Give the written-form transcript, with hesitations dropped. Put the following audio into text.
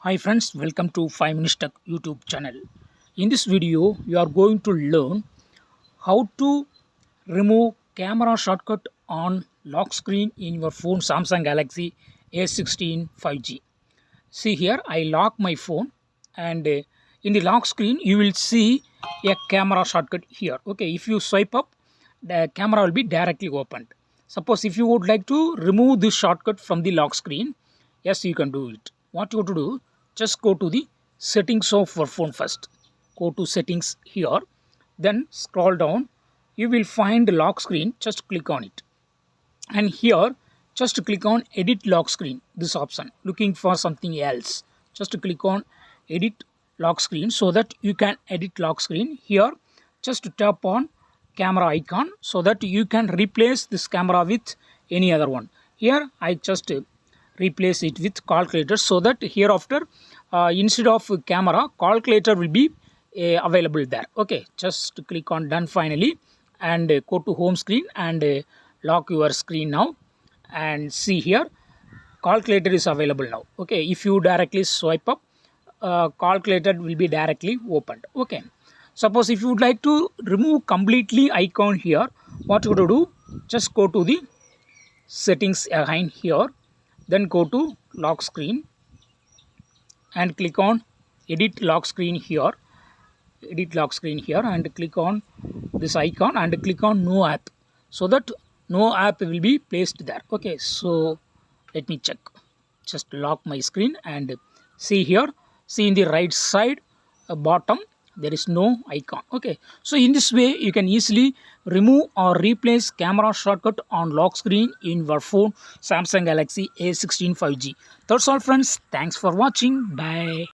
Hi friends, welcome to 5 Minutes Tech YouTube channel. In this video, you are going to learn how to remove camera shortcut on lock screen in your phone Samsung Galaxy A16 5G. See here, I lock my phone and in the lock screen, you will see a camera shortcut here. Okay, if you swipe up, the camera will be directly opened. Suppose if you would like to remove this shortcut from the lock screen, yes, you can do it. What you have to do, just go to the settings of your phone first. Go to settings here, then scroll down. You will find the lock screen, just click on it, and here just click on edit lock screen, this option. Looking for something else, just click on edit lock screen so that you can edit lock screen. Here just tap on camera icon so that you can replace this camera with any other one. Here I just replace it with calculator so that hereafter instead of camera, calculator will be available there. Okay, just click on done finally, and go to home screen and lock your screen now, and see here calculator is available now. Okay, if you directly swipe up, calculator will be directly opened. Okay, suppose if you would like to remove completely icon here, what you to do, just go to the settings again here, then go to lock screen and click on edit lock screen here, and click on this icon and click on no app so that no app will be placed there. Okay, so let me check, just lock my screen and see here, see in the right side bottom there is no icon. Okay, so in this way you can easily remove or replace camera shortcut on lock screen in your phone Samsung Galaxy A16 5G. That's all friends, thanks for watching, bye.